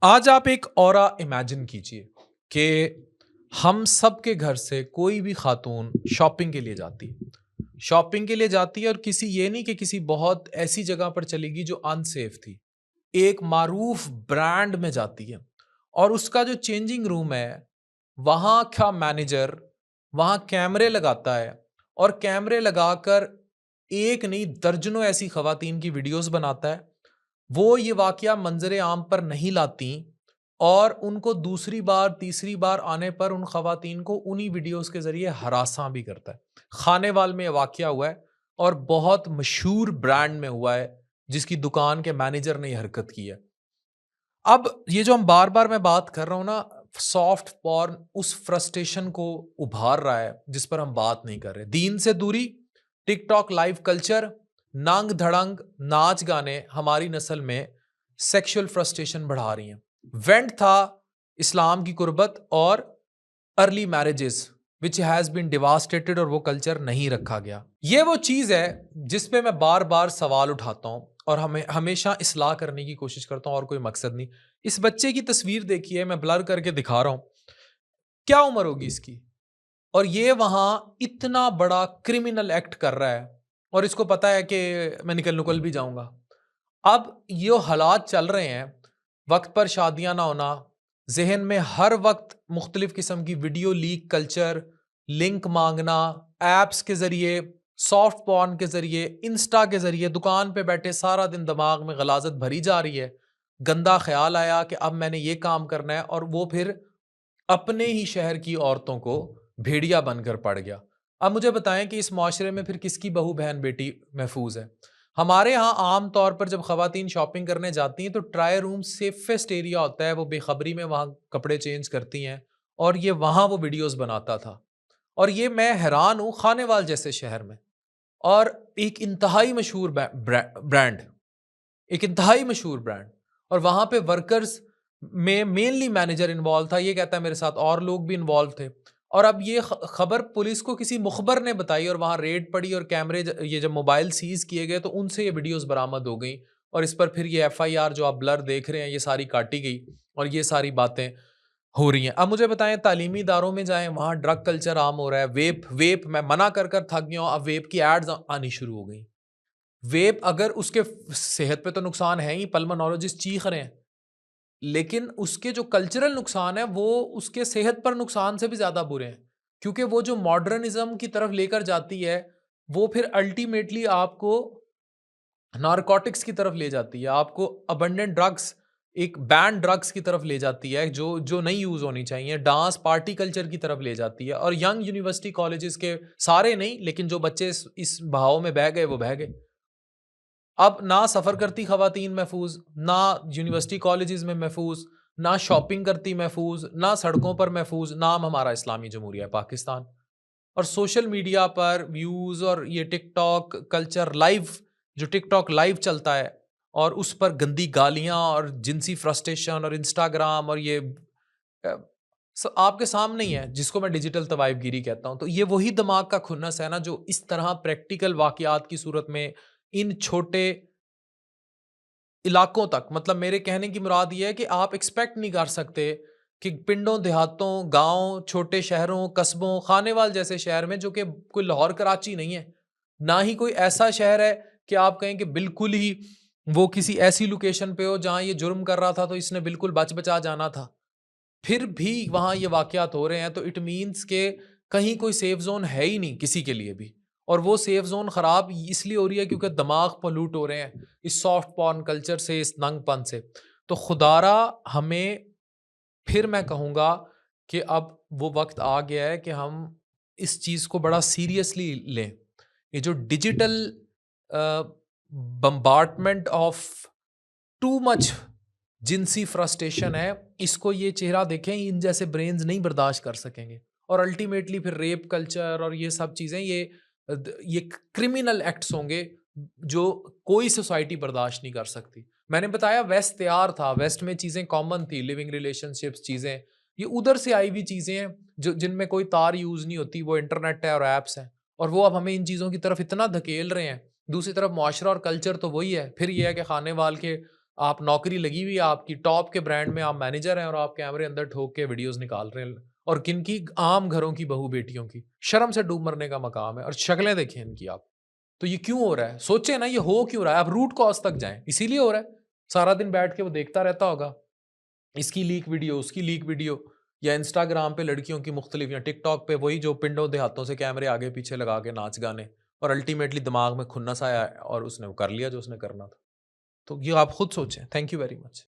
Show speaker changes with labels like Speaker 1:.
Speaker 1: आज आप एक ऑरा इमेजिन कीजिए कि हम सब के घर से कोई भी खातून शॉपिंग के लिए जाती है। शॉपिंग के लिए जाती है और किसी ये नहीं कि किसी बहुत ऐसी जगह पर चलेगी जो अनसेफ थी। एक मारूफ ब्रांड में जाती है और उसका जो चेंजिंग रूम है, वहाँ का मैनेजर वहाँ कैमरे लगाता है और कैमरे लगाकर एक नहीं दर्जनों ऐसी खवातीन की वीडियोस बनाता है। वो ये वाकया मंजर आम पर नहीं लाती और उनको दूसरी बार तीसरी बार आने पर उन खवातीन को उन्हीं वीडियोस के जरिए हरासा भी करता है। खानेवाल में ये वाकया हुआ है और बहुत मशहूर ब्रांड में हुआ है जिसकी दुकान के मैनेजर ने ये हरकत की है। अब ये जो हम बार बार मैं बात कर रहा हूँ ना, सॉफ्ट पॉर्न उस फ्रस्ट्रेशन को उभार रहा है जिस पर हम बात नहीं कर रहे। दीन से दूरी, टिकटॉक लाइव कल्चर, नांग धड़ंग नाच गाने हमारी नस्ल में सेक्सुअल फ्रस्ट्रेशन बढ़ा रही हैं। वेंट था इस्लाम की कुर्बत और early marriages which has been devastated, और वो कल्चर नहीं रखा गया। ये वो चीज है जिस पे मैं बार बार सवाल उठाता हूं और हमें हमेशा इस्लाह करने की कोशिश करता हूं, और कोई मकसद नहीं। इस बच्चे की तस्वीर देखिए, मैं ब्लर करके दिखा रहा हूं, क्या उम्र होगी इसकी, और ये वहां इतना बड़ा क्रिमिनल एक्ट कर रहा है और इसको पता है कि मैं निकल नुकल भी जाऊंगा। अब ये हालात चल रहे हैं, वक्त पर शादियां ना होना, जहन में हर वक्त मुख्तलिफ किस्म की वीडियो लीक कल्चर, लिंक मांगना, एप्स के ज़रिए, सॉफ्ट पॉर्न के ज़रिए, इंस्टा के ज़रिए, दुकान पे बैठे सारा दिन दिमाग में गलाजत भरी जा रही है। गंदा ख्याल आया कि अब मैंने ये काम करना है, और वो फिर अपने ही शहर की औरतों को भेड़िया बनकर पड़ गया। अब मुझे बताएं कि इस माशरे में फिर किसकी बहू बहन बेटी महफूज है। हमारे यहाँ आम तौर पर जब खवातीन शॉपिंग करने जाती हैं तो ट्राई रूम सेफेस्ट एरिया होता है, वो बेखबरी में वहाँ कपड़े चेंज करती हैं और ये वहाँ वो वीडियोस बनाता था। और ये मैं हैरान हूँ, खानेवाल जैसे शहर में, और एक इंतहाई मशहूर ब्रांड, एक इंतहाई मशहूर ब्रांड, और वहाँ पे वर्कर्स में मेनली मैनेजर इन्वॉल्व था। ये कहता है मेरे साथ और लोग भी इन्वॉल्व थे। और अब ये खबर पुलिस को किसी मुखबर ने बताई और वहाँ रेड पड़ी और कैमरे ये जब मोबाइल सीज किए गए तो उनसे ये वीडियोस बरामद हो गई, और इस पर फिर ये एफआईआर जो आप ब्लर देख रहे हैं ये सारी काटी गई और ये सारी बातें हो रही हैं। अब मुझे बताएं, तालीमी इदारों में जाएं, वहाँ ड्रग कल्चर आम हो रहा है। वेप वेप मैं मना कर कर थक गया हूँ, अब वेप की एड्स आनी शुरू हो गई। वेप अगर उसके सेहत पे तो नुकसान है ही, पल्मोनोलॉजिस्ट चीख रहे हैं, लेकिन उसके जो कल्चरल नुकसान है वो उसके सेहत पर नुकसान से भी ज्यादा बुरे हैं, क्योंकि वो जो मॉडर्निज्म की तरफ लेकर जाती है वो फिर अल्टीमेटली आपको नारकोटिक्स की तरफ ले जाती है, आपको अबंडेंट ड्रग्स, एक बैंड ड्रग्स की तरफ ले जाती है जो जो नहीं यूज होनी चाहिए, डांस पार्टी कल्चर की तरफ ले जाती है। और यंग यूनिवर्सिटी कॉलेजेस के सारे नहीं, लेकिन जो बच्चे इस बहाव में बह गए वो बह गए। अब ना सफ़र करती ख़वातीन महफूज, ना यूनिवर्सिटी कॉलेजेस में महफूज, ना शॉपिंग करती महफूज, ना सड़कों पर महफूज। नाम हमारा इस्लामी जमहूरिया पाकिस्तान। और सोशल मीडिया पर व्यूज़ और ये टिकटॉक कल्चर लाइव, जो टिकटॉक लाइव चलता है और उस पर गंदी गालियाँ और जिनसी फ्रस्ट्रेशन, और इंस्टाग्राम, और ये अ, आपके सामने ही है जिसको मैं डिजिटल तवाइबगिरी कहता हूँ। तो ये वही दिमाग का खुन्नस है ना जो इस तरह प्रैक्टिकल वाक़यात की सूरत में इन छोटे इलाकों तक, मतलब मेरे कहने की मुराद ये है कि आप एक्सपेक्ट नहीं कर सकते कि पिंडों, देहातों, गाँव, छोटे शहरों, कस्बों, खानेवाल जैसे शहर में, जो कि कोई लाहौर कराची नहीं है, ना ही कोई ऐसा शहर है कि आप कहें कि बिल्कुल ही वो किसी ऐसी लोकेशन पे हो जहाँ ये जुर्म कर रहा था तो इसने बिल्कुल बच-बचा जाना था। फिर भी वहाँ ये वाक़यात हो रहे हैं, तो इट मीन्स के कहीं कोई सेफ ज़ोन है ही नहीं किसी के लिए भी। और वो सेफ ज़ोन ख़राब इसलिए हो रही है क्योंकि दिमाग पॉल्यूट हो रहे हैं इस सॉफ्ट पॉर्न कल्चर से, इस नंगपन से। तो खुदारा हमें, फिर मैं कहूँगा कि अब वो वक़्त आ गया है कि हम इस चीज़ को बड़ा सीरियसली लें। ये जो digital uh, bombardment of too much जिनसी फ्रस्ट्रेशन है, इसको ये चेहरा देखें, इन जैसे ब्रेन्स नहीं बर्दाश्त कर सकेंगे। और अल्टीमेटली फिर रेप कल्चर और ये सब चीज़ें, ये क्रिमिनल एक्ट्स होंगे जो कोई सोसाइटी बर्दाश्त नहीं कर सकती। मैंने बताया वेस्ट तैयार था, वेस्ट में चीज़ें कॉमन थी, लिविंग रिलेशनशिप्स चीज़ें, ये उधर से आई हुई चीज़ें हैं जो जिनमें कोई तार यूज़ नहीं होती, वो इंटरनेट है और ऐप्स हैं, और वो अब हमें इन चीज़ों की तरफ इतना धकेल रहे हैं। दूसरी तरफ मुआशरा और कल्चर तो वही है। फिर ये है कि खाने वाल के आप नौकरी लगी हुई है आपकी, टॉप के ब्रांड में आप मैनेजर हैं और आप कैमरे अंदर ठोक के वीडियोज़ निकाल रहे हैं और किनकी आम घरों की बहू बेटियों की। शर्म से डूब मरने का मकाम है और शक्लें देखिए इनकी आप। तो ये क्यों हो रहा है? सोचें ना ये हो क्यों रहा है? आप रूट कॉज़ तक जाएँ, इसीलिए हो रहा है। सारा दिन बैठ के वो देखता रहता होगा, इसकी लीक वीडियो, उसकी लीक वीडियो या इंस्टाग्राम पे लड़कियों की मुख्तलिफ या टिकटॉक पे वही जो पिंडों देहातों से कैमरे आगे पीछे लगा के नाच गाने और अल्टीमेटली दिमाग में खुन्नस आया और उसने वो कर लिया जो उसने करना था। तो ये आप खुद सोचें। Thank you very much.